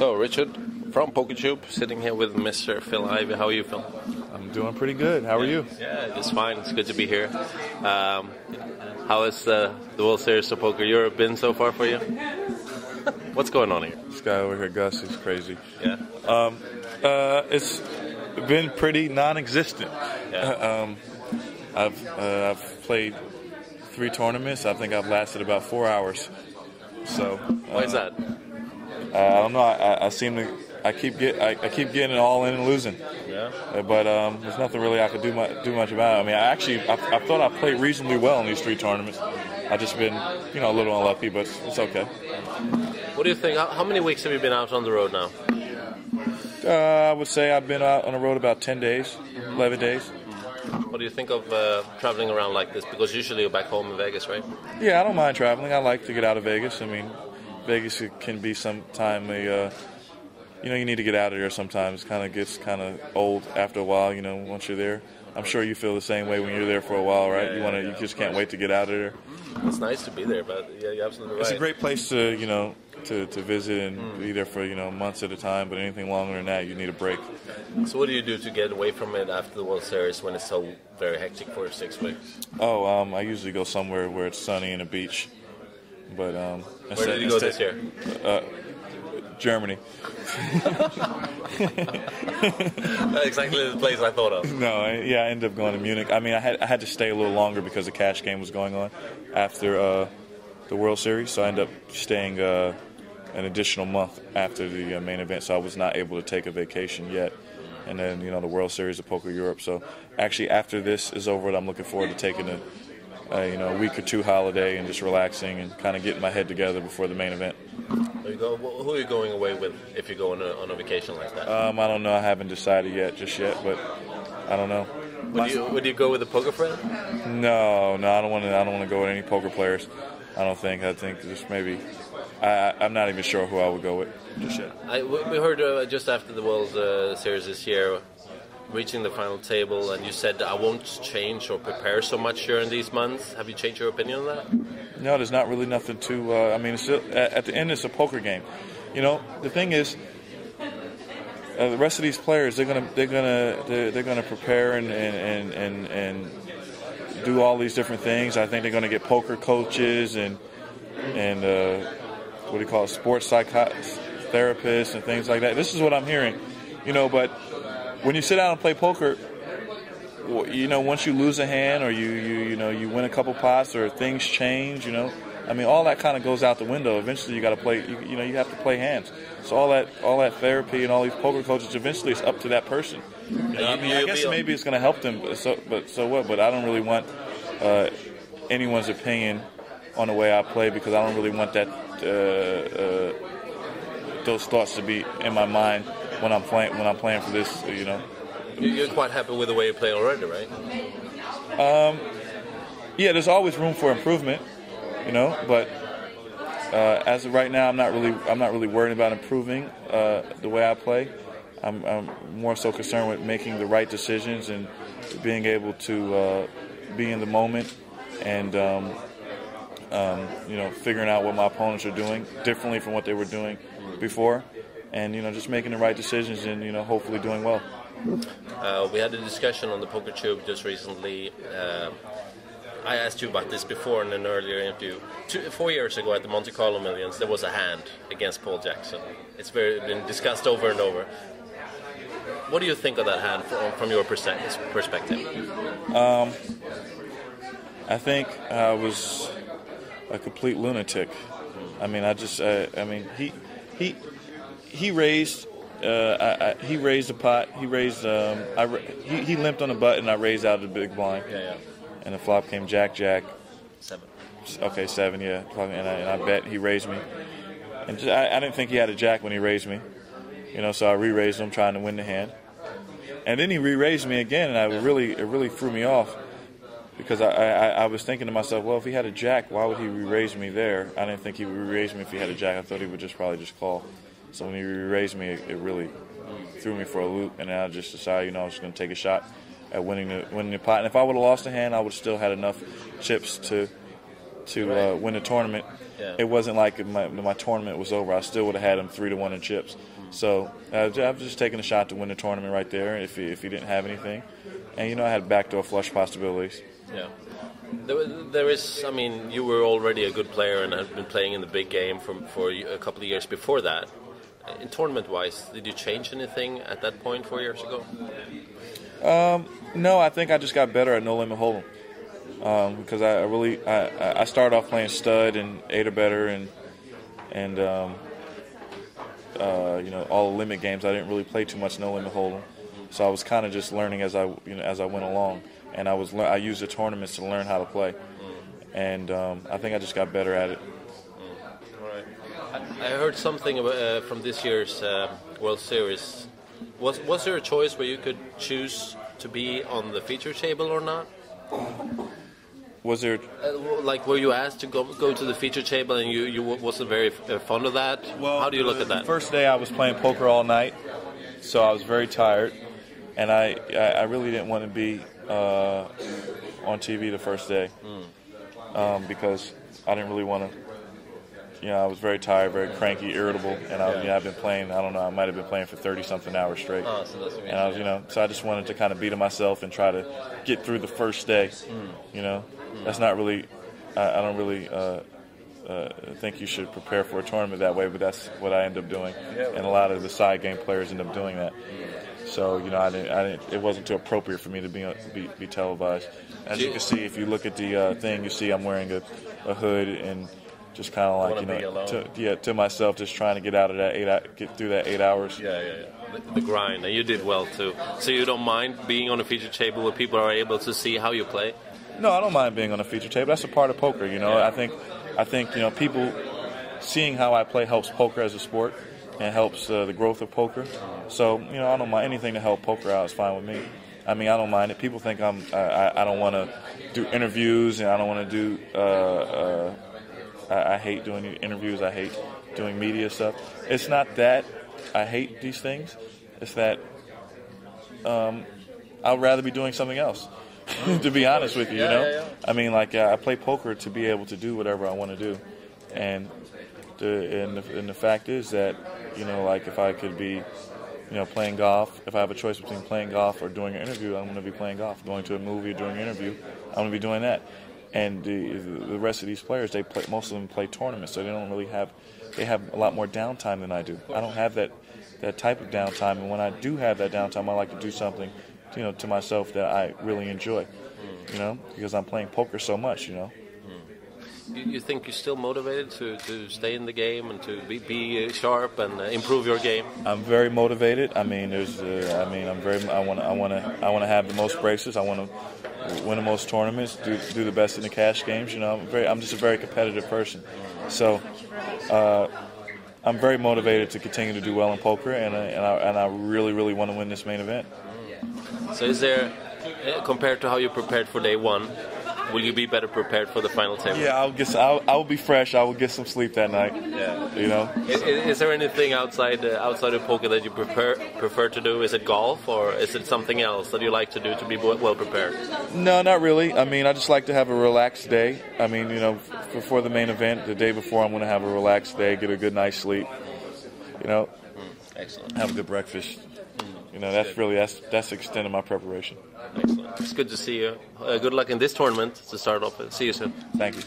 So, Richard from PokerTube, sitting here with Mr. Phil Ivey. How are you, Phil? I'm doing pretty good. How are you? Yeah, it's fine. It's good to be here. How has the World Series of Poker Europe been so far for you? What's going on here? This guy over here, Gus, is crazy. Yeah. It's been pretty non-existent. Yeah. I've played 3 tournaments. I think I've lasted about 4 hours. So why is that? I don't know. I keep getting it all in and losing. Yeah. But there's nothing really I could do much about it. I mean, I thought I played reasonably well in these 3 tournaments. I've just been, a little unlucky, but it's okay. What do you think? How many weeks have you been out on the road now? I would say I've been out on the road about 10 days, 11 days. What do you think of traveling around like this? Because usually you're back home in Vegas, right? Yeah, I don't mind traveling. I like to get out of Vegas. I mean, Vegas can be sometime you need to get out of there sometimes. It kind of gets old after a while, once you're there. I'm sure you feel the same way when you're there for a while, right? Yeah, You just can't wait to get out of there. It's nice to be there, but yeah, you're absolutely right. It's a great place to visit and be there for months at a time. But anything longer than that, you need a break. So what do you do to get away from it after the World Series when it's so very hectic for 6 weeks? I usually go somewhere where it's sunny and a beach. But where did you go this year? Germany. That's exactly the place I thought of. No, I ended up going to Munich. I mean, I had to stay a little longer because the cash game was going on after the World Series, so I ended up staying an additional month after the main event, so I was not able to take a vacation yet. And then, the World Series of Poker Europe. So actually, after this is over, I'm looking forward to taking a week or 2 holiday and just relaxing and kind of getting my head together before the main event. There you go. Who are you going away with if you go on a vacation like that? I don't know. I haven't decided just yet, but I don't know. Would you go with a poker friend? No, I don't want to go with any poker players. I think just maybe. I'm not even sure who I would go with just yet. We heard just after the World Series this year, reaching the final table, and you said I won't change or prepare so much during these months. Have you changed your opinion on that? No, there's not really nothing to. It's still, at the end, it's a poker game. The thing is, the rest of these players, they're gonna prepare and do all these different things. I think they're gonna get poker coaches and what do you call it, sports therapists and things like that. This is what I'm hearing, but when you sit down and play poker, once you lose a hand or you win a couple pots or things change, all that kind of goes out the window. Eventually, you got to play. You have to play hands. So all that therapy and all these poker coaches, eventually, it's up to that person. I guess maybe it's going to help them. But so what? But I don't really want anyone's opinion on the way I play because I don't really want that those thoughts to be in my mind when I'm playing for this. You're quite happy with the way you play already, right? Yeah, there's always room for improvement, but as of right now, I'm not really worried about improving the way I play. I'm more so concerned with making the right decisions and being able to be in the moment and figuring out what my opponents are doing differently from what they were doing before, and just making the right decisions and hopefully doing well. We had a discussion on the PokerTube just recently. I asked you about this before in an earlier interview. 4 years ago at the Monte Carlo Millions, there was a hand against Paul Jackson. It's been discussed over and over. What do you think of that hand from your perspective? I think I was a complete lunatic. I mean, he raised. He raised a pot. He raised. He limped on the button. I raised out of the big blind. Yeah. And the flop came Jack. 7. Okay, 7. Yeah. And I bet he raised me. And I didn't think he had a jack when he raised me. So I re-raised him, trying to win the hand. And then he re-raised me again, and it really threw me off because I was thinking to myself, well, if he had a jack, why would he re-raise me there? I didn't think he would re-raise me if he had a jack. I thought he would probably just call. So when he re-raised me, it really threw me for a loop, and I just decided, I was just going to take a shot at winning the pot. And if I would have lost the hand, I would have still had enough chips to win the tournament. Yeah. It wasn't like my tournament was over. I still would have had him 3-1 in chips. So I was just taking a shot to win the tournament right there if he didn't have anything. And, I had backdoor flush possibilities. Yeah. There is, I mean, you were already a good player and had been playing in the big game for a couple of years before that. In tournament-wise, did you change anything at that point 4 years ago? No, I think I just got better at No Limit Hold'em. Because I started off playing stud and 8 or better and all the limit games. I didn't really play too much No Limit Hold'em, so I was kind of just learning as I went along, and I used the tournaments to learn how to play, and I think I just got better at it. All right. I heard something from this year's World Series. Was there a choice where you could choose to be on the feature table or not? Was there like, were you asked to go to the feature table and you wasn't very fond of that? Well, how do you look at that? The first day I was playing poker all night, so I was very tired, and I really didn't want to be on TV the first day because I didn't really want to. I was very tired, very cranky, irritable, and I've been playing. I don't know. I might have been playing for 30-something hours straight. Oh, so that's and I was, so I just wanted to kind of beat myself and try to get through the first day. That's not really. I don't really think you should prepare for a tournament that way, but that's what I end up doing, and a lot of the side game players end up doing that. So I didn't. It wasn't too appropriate for me to be televised. As you can see, if you look at the thing, you see I'm wearing a hood and. Just kind of like to myself, just trying to get out of that get through that 8 hours. Yeah. The grind, and you did well too. So you don't mind being on a feature table where people are able to see how you play? No, I don't mind being on a feature table. That's a part of poker. I think people seeing how I play helps poker as a sport and helps the growth of poker. So I don't mind anything to help poker out is fine with me. I mean, I don't mind it. People think I don't want to do interviews and I don't want to do. I hate doing interviews. I hate doing media stuff. It's not that I hate these things. It's that I'd rather be doing something else, to be honest with you, Yeah. I mean, I play poker to be able to do whatever I want to do. And the fact is that, if I could be, playing golf, if I have a choice between playing golf or doing an interview, I'm going to be playing golf. Going to a movie or doing an interview, I'm going to be doing that. And the rest of these players, most of them play tournaments, so they don't really they have a lot more downtime than I do. I don't have that type of downtime, and when I do have that downtime, I like to do something, to myself that I really enjoy, because I'm playing poker so much, You think you're still motivated to stay in the game and to be sharp and improve your game? I'm very motivated. I mean, I want to have the most braces. I want to win the most tournaments. Do the best in the cash games. I'm just a very competitive person. So I'm very motivated to continue to do well in poker, and I really, really want to win this main event. So is there, compared to how you prepared for day one, will you be better prepared for the final table? Yeah, I'll be fresh. I will get some sleep that night. Yeah. Is there anything outside of poker that you prefer to do? Is it golf or is it something else that you like to do to be well prepared? No, not really. I mean, I just like to have a relaxed day. I mean, before the main event, the day before, I'm going to have a relaxed day, get a good night's sleep. Excellent. Have a good breakfast. That's the extent of my preparation. Excellent. It's good to see you. Good luck in this tournament to start off with. See you soon. Thank you.